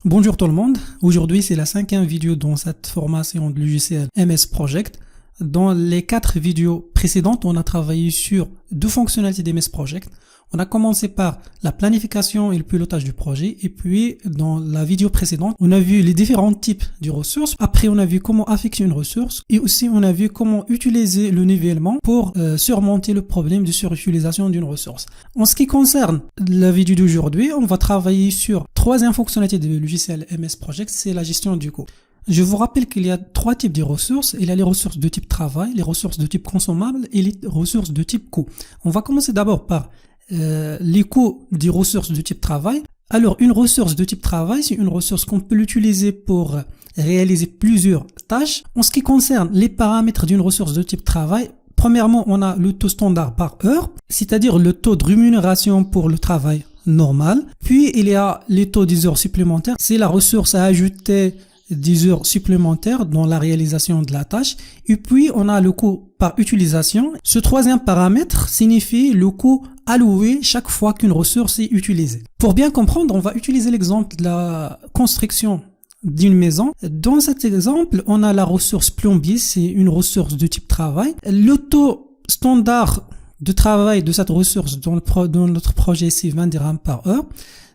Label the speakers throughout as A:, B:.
A: Bonjour tout le monde, aujourd'hui c'est la 5e vidéo dans cette formation de logiciel MS Project. Dans les 4 vidéos précédentes, on a travaillé sur 2 fonctionnalités d'MS Project. On a commencé par la planification et le pilotage du projet, et puis dans la vidéo précédente, on a vu les différents types de ressources. Après, on a vu comment affecter une ressource, et aussi on a vu comment utiliser le nivellement pour surmonter le problème de surutilisation d'une ressource. En ce qui concerne la vidéo d'aujourd'hui, on va travailler sur 3e fonctionnalité de logiciel MS Project, c'est la gestion du coût. Je vous rappelle qu'il y a 3 types de ressources. Il y a les ressources de type travail, les ressources de type consommable et les ressources de type coût. On va commencer d'abord par les coûts des ressources de type travail. Alors, une ressource de type travail, c'est une ressource qu'on peut l'utiliser pour réaliser plusieurs tâches. En ce qui concerne les paramètres d'une ressource de type travail, premièrement, on a le taux standard par heure, c'est-à-dire le taux de rémunération pour le travail normal. Puis, il y a les taux des heures supplémentaires. C'est la ressource à ajouter des heures supplémentaires dans la réalisation de la tâche. Et puis, on a le coût par utilisation. Ce 3e paramètre signifie le coût alloué chaque fois qu'une ressource est utilisée. Pour bien comprendre, on va utiliser l'exemple de la construction d'une maison. Dans cet exemple, on a la ressource plombier, c'est une ressource de type travail. Le taux standard de travail de cette ressource dans notre projet, c'est 20 dirhams par heure.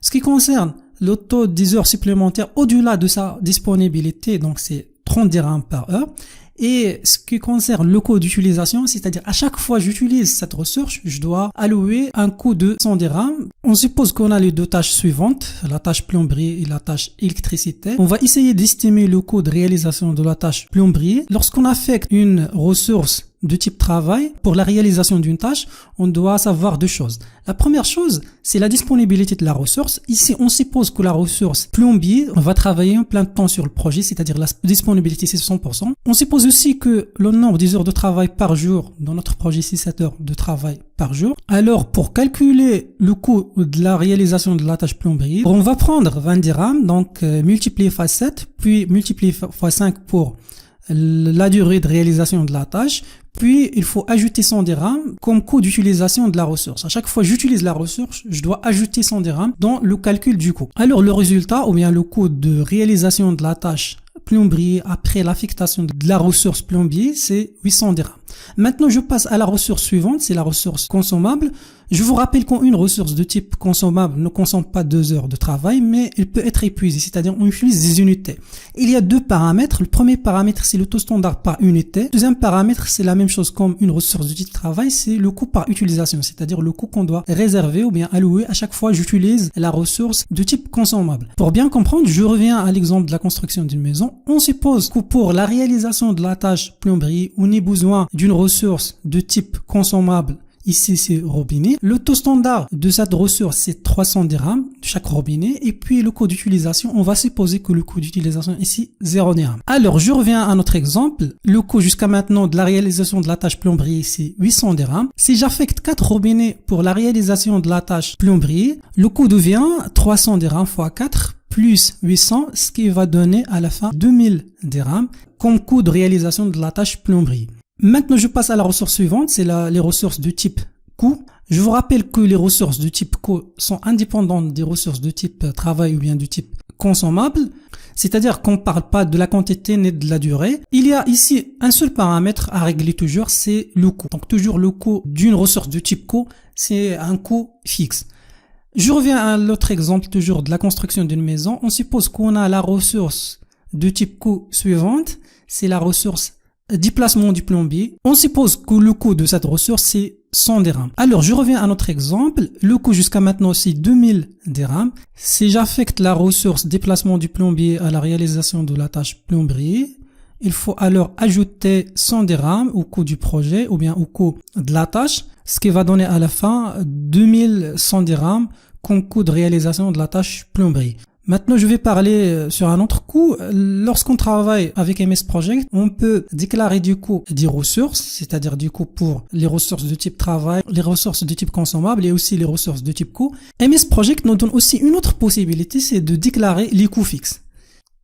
A: Ce qui concerne le taux des heures supplémentaires au-delà de sa disponibilité, donc c'est 30 dirhams par heure. Et ce qui concerne le coût d'utilisation, c'est-à-dire à chaque fois que j'utilise cette ressource, je dois allouer un coût de 100 dirhams. On suppose qu'on a les 2 tâches suivantes, la tâche plomberie et la tâche électricité. On va essayer d'estimer le coût de réalisation de la tâche plomberie. Lorsqu'on affecte une ressource de type travail, pour la réalisation d'une tâche, on doit savoir 2 choses. La première chose, c'est la disponibilité de la ressource. Ici, on suppose que la ressource plombier va travailler en plein temps sur le projet, c'est-à-dire la disponibilité, c'est 100%. On suppose aussi que le nombre des heures de travail par jour, dans notre projet, c'est 7 heures de travail par jour. Alors, pour calculer le coût de la réalisation de la tâche plomberie, on va prendre 20 dirhams, donc multiplié par 7, puis multiplié par 5 pour la durée de réalisation de la tâche, puis il faut ajouter 100 dirhams comme coût d'utilisation de la ressource. À chaque fois que j'utilise la ressource, je dois ajouter 100 dirhams dans le calcul du coût. Alors le résultat, ou bien le coût de réalisation de la tâche plombier après l'affectation de la ressource plombier, c'est 800 dirhams. Maintenant, je passe à la ressource suivante, c'est la ressource consommable. Je vous rappelle qu'une ressource de type consommable ne consomme pas 2 heures de travail, mais elle peut être épuisée, c'est-à-dire on utilise des unités. Il y a 2 paramètres. Le premier paramètre, c'est le taux standard par unité. Le deuxième paramètre, c'est la même chose comme une ressource de type travail, c'est le coût par utilisation, c'est-à-dire le coût qu'on doit réserver ou bien allouer à chaque fois que j'utilise la ressource de type consommable. Pour bien comprendre, je reviens à l'exemple de la construction d'une maison. On suppose que pour la réalisation de la tâche plomberie, on ait besoin d'une ressource de type consommable. Ici, c'est robinet. Le taux standard de cette ressource, c'est 300 dirhams de chaque robinet. Et puis, le coût d'utilisation, on va supposer que le coût d'utilisation ici, 0 dirhams. Alors, je reviens à notre exemple. Le coût jusqu'à maintenant de la réalisation de la tâche plomberie, c'est 800 dirhams. Si j'affecte 4 robinets pour la réalisation de la tâche plomberie, le coût devient 300 dirhams fois 4 plus 800, ce qui va donner à la fin 2000 dirhams comme coût de réalisation de la tâche plomberie. Maintenant, je passe à la ressource suivante, c'est les ressources de type coût. Je vous rappelle que les ressources de type coût sont indépendantes des ressources de type travail ou bien du type consommable. C'est-à-dire qu'on ne parle pas de la quantité ni de la durée. Il y a ici un seul paramètre à régler toujours, c'est le coût. Donc toujours le coût d'une ressource de type coût, c'est un coût fixe. Je reviens à l'autre exemple toujours de la construction d'une maison. On suppose qu'on a la ressource de type coût suivante, c'est la ressource déplacement du plombier. On suppose que le coût de cette ressource, c'est 100 dirhams. Alors, je reviens à notre exemple. Le coût jusqu'à maintenant, c'est 2000 dirhams. Si j'affecte la ressource déplacement du plombier à la réalisation de la tâche plomberie, il faut alors ajouter 100 dirhams au coût du projet ou bien au coût de la tâche, ce qui va donner à la fin 2100 dirhams comme coût de réalisation de la tâche plomberie. Maintenant, je vais parler sur un autre coût. Lorsqu'on travaille avec MS Project, on peut déclarer du coût des ressources, c'est-à-dire du coût pour les ressources de type travail, les ressources de type consommable et aussi les ressources de type coût. MS Project nous donne aussi une autre possibilité, c'est de déclarer les coûts fixes.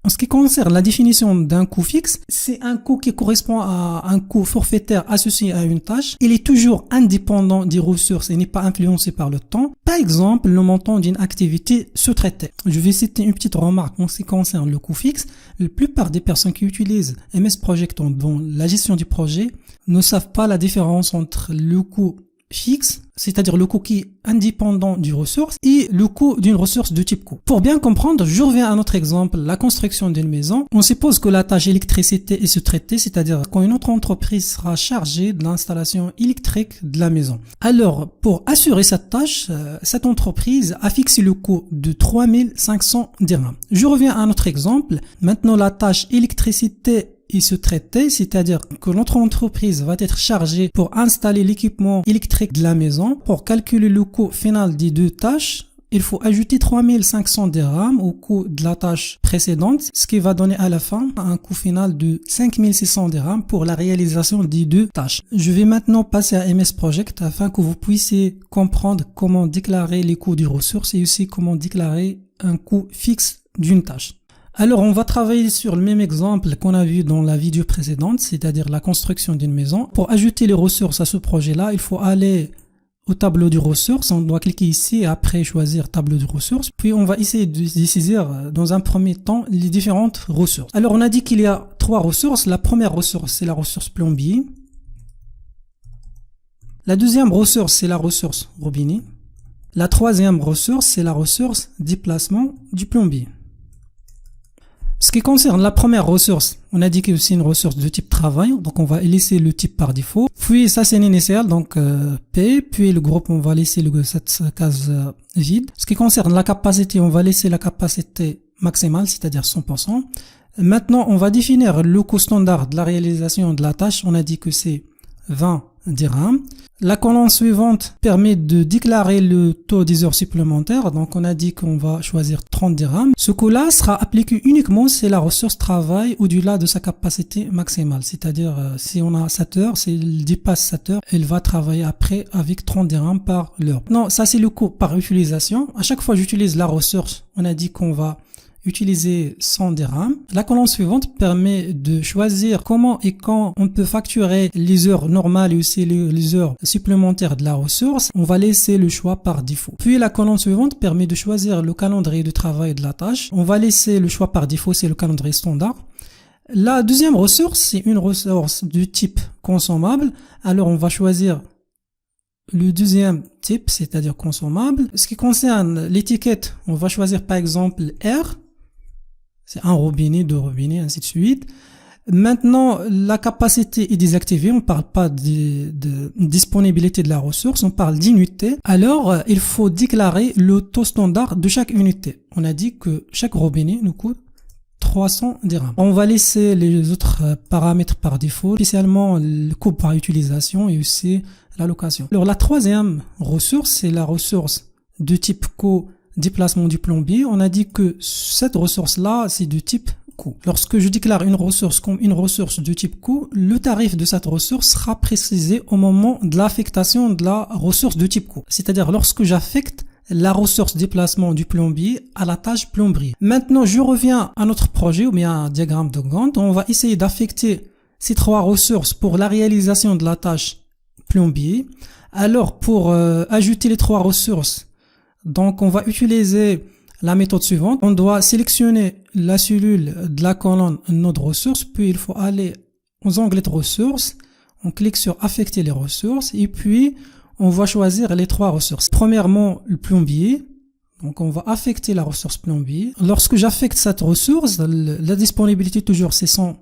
A: En ce qui concerne la définition d'un coût fixe, c'est un coût qui correspond à un coût forfaitaire associé à une tâche. Il est toujours indépendant des ressources et n'est pas influencé par le temps. Par exemple, le montant d'une activité sous-traitée. Je vais citer une petite remarque en ce qui concerne le coût fixe. La plupart des personnes qui utilisent MS Project dans la gestion du projet ne savent pas la différence entre le coût fixe, c'est-à-dire le coût qui est indépendant du ressource, et le coût d'une ressource de type coût. Pour bien comprendre, je reviens à notre exemple, la construction d'une maison. On suppose que la tâche électricité est sous-traitée, c'est-à-dire quand une autre entreprise sera chargée de l'installation électrique de la maison. Alors, pour assurer cette tâche, cette entreprise a fixé le coût de 3500 dirhams. Je reviens à notre exemple. Maintenant, la tâche électricité et se traiter, c'est-à-dire que notre entreprise va être chargée pour installer l'équipement électrique de la maison. Pour calculer le coût final des deux tâches, il faut ajouter 3500 dirhams au coût de la tâche précédente, ce qui va donner à la fin un coût final de 5600 dirhams pour la réalisation des deux tâches. Je vais maintenant passer à MS Project afin que vous puissiez comprendre comment déclarer les coûts des ressources et aussi comment déclarer un coût fixe d'une tâche. Alors, on va travailler sur le même exemple qu'on a vu dans la vidéo précédente, c'est-à-dire la construction d'une maison. Pour ajouter les ressources à ce projet-là, il faut aller au tableau de ressources. On doit cliquer ici et après choisir tableau de ressources. Puis, on va essayer de saisir dans un premier temps les différentes ressources. Alors, on a dit qu'il y a 3 ressources. La première ressource, c'est la ressource plombier. La deuxième ressource, c'est la ressource robinet. La troisième ressource, c'est la ressource déplacement du plombier. Ce qui concerne la première ressource, on a dit que c'est une ressource de type travail, donc on va laisser le type par défaut. Puis ça c'est initial, donc P, puis le groupe on va laisser cette case vide. Ce qui concerne la capacité, on va laisser la capacité maximale, c'est-à-dire 100%. Maintenant on va définir le coût standard de la réalisation de la tâche, on a dit que c'est 20 dirhams. La colonne suivante permet de déclarer le taux des heures supplémentaires. Donc, on a dit qu'on va choisir 30 dirhams. Ce coût-là sera appliqué uniquement si la ressource travaille au-delà de sa capacité maximale. C'est-à-dire, si on a 7 heures, s'il dépasse 7 heures, elle va travailler après avec 30 dirhams par l'heure. Non, ça c'est le coût par utilisation. À chaque fois que j'utilise la ressource, on a dit qu'on va utiliser 100 dirhams. La colonne suivante permet de choisir comment et quand on peut facturer les heures normales et aussi les heures supplémentaires de la ressource. On va laisser le choix par défaut. Puis la colonne suivante permet de choisir le calendrier de travail de la tâche. On va laisser le choix par défaut, c'est le calendrier standard. La deuxième ressource, c'est une ressource du type consommable. Alors on va choisir le deuxième type, c'est-à-dire consommable. Ce qui concerne l'étiquette, on va choisir par exemple R. C'est un robinet, 2 robinets, ainsi de suite. Maintenant, la capacité est désactivée. On parle pas de disponibilité de la ressource, on parle d'unité. Alors, il faut déclarer le taux standard de chaque unité. On a dit que chaque robinet nous coûte 300 dirhams. On va laisser les autres paramètres par défaut, spécialement le coût par utilisation et aussi l'allocation. Alors, la troisième ressource, c'est la ressource de type coût déplacement du plombier. On a dit que cette ressource-là, c'est du type coût. Lorsque je déclare une ressource comme une ressource de type coût, le tarif de cette ressource sera précisé au moment de l'affectation de la ressource de type coût. C'est-à-dire lorsque j'affecte la ressource déplacement du plombier à la tâche plomberie. Maintenant, je reviens à notre projet ou bien à un diagramme de Gantt. On va essayer d'affecter ces 3 ressources pour la réalisation de la tâche plombier. Alors, pour ajouter les 3 ressources, donc, on va utiliser la méthode suivante. On doit sélectionner la cellule de la colonne node ressources, puis il faut aller aux onglets de ressources. On clique sur affecter les ressources et puis on va choisir les 3 ressources. Premièrement, le plombier. Donc, on va affecter la ressource plombier. Lorsque j'affecte cette ressource, la disponibilité toujours c'est 100%,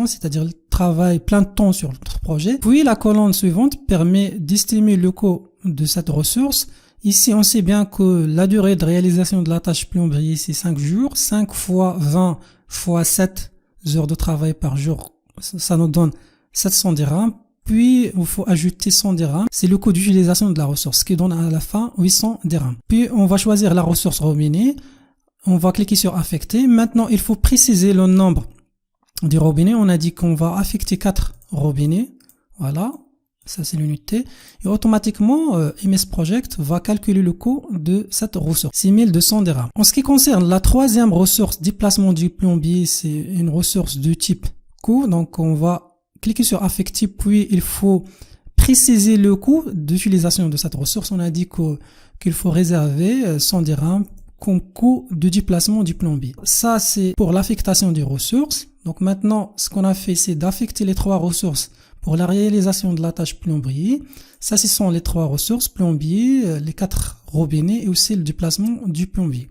A: c'est-à-dire le travail plein de temps sur notre projet. Puis, la colonne suivante permet d'estimer le coût de cette ressource. Ici, on sait bien que la durée de réalisation de la tâche plomberie, c'est 5 jours. 5 fois 20 fois 7 heures de travail par jour, ça nous donne 700 dirhams. Puis, il faut ajouter 100 dirhams. C'est le coût d'utilisation de la ressource, ce qui donne à la fin 800 dirhams. Puis, on va choisir la ressource robinet. On va cliquer sur affecter. Maintenant, il faut préciser le nombre des robinets. On a dit qu'on va affecter 4 robinets. Voilà. Ça, c'est l'unité. Et automatiquement, MS Project va calculer le coût de cette ressource. 6200 dirhams. En ce qui concerne la troisième ressource, déplacement du plombier, c'est une ressource de type coût. Donc, on va cliquer sur affecter, puis il faut préciser le coût d'utilisation de cette ressource. On a dit que qu'il faut réserver 100 dirhams comme coût de déplacement du plombier. Ça, c'est pour l'affectation des ressources. Donc maintenant, ce qu'on a fait, c'est d'affecter les 3 ressources pour la réalisation de la tâche plombier. Ça, ce sont les 3 ressources, plombier, les 4 robinets et aussi le déplacement du plombier.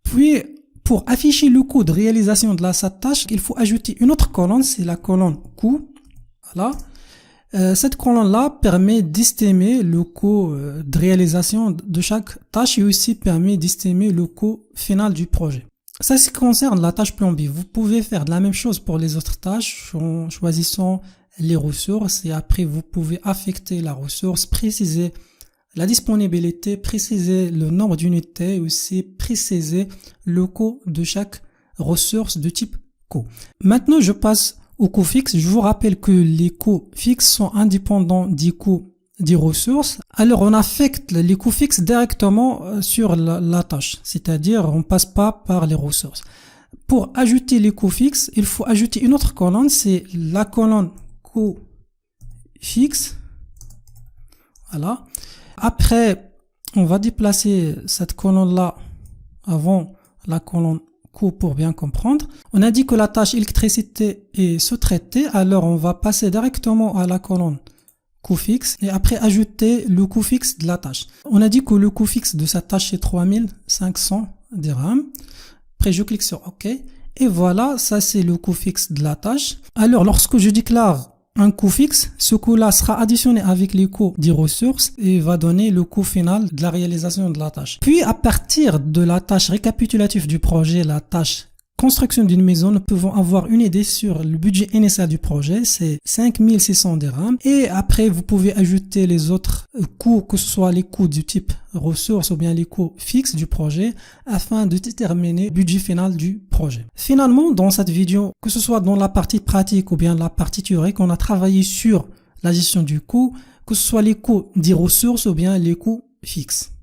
A: Puis, pour afficher le coût de réalisation de cette tâche, il faut ajouter une autre colonne, c'est la colonne coût. Voilà. Cette colonne-là permet d'estimer le coût de réalisation de chaque tâche et aussi permet d'estimer le coût final du projet. Ça, ce qui concerne la tâche plombier. Vous pouvez faire de la même chose pour les autres tâches en choisissant les ressources et après vous pouvez affecter la ressource, préciser la disponibilité, préciser le nombre d'unités et aussi préciser le coût de chaque ressource de type coût. Maintenant, je passe aux coûts fixes. Je vous rappelle que les coûts fixes sont indépendants des coûts des ressources. Alors, on affecte les coûts fixes directement sur la tâche, c'est-à-dire on passe pas par les ressources. Pour ajouter les coûts fixes, il faut ajouter une autre colonne, c'est la colonne coûts fixes. Voilà. Après, on va déplacer cette colonne-là avant la colonne coût pour bien comprendre. On a dit que la tâche électricité est sous-traitée, alors on va passer directement à la colonne coût fixe et après ajouter le coût fixe de la tâche. On a dit que le coût fixe de cette tâche est 3500 dirhams. Après, je clique sur OK. Et voilà, ça c'est le coût fixe de la tâche. Alors, lorsque je déclare un coût fixe, ce coût-là sera additionné avec les coûts des ressources et va donner le coût final de la réalisation de la tâche. Puis, à partir de la tâche récapitulative du projet, la tâche construction d'une maison, nous pouvons avoir une idée sur le budget initial du projet, c'est 5600 dirhams. Et après, vous pouvez ajouter les autres coûts, que ce soit les coûts du type ressources ou bien les coûts fixes du projet, afin de déterminer le budget final du projet. Finalement, dans cette vidéo, que ce soit dans la partie pratique ou bien la partie théorique, on a travaillé sur la gestion du coût, que ce soit les coûts des ressources ou bien les coûts fixes.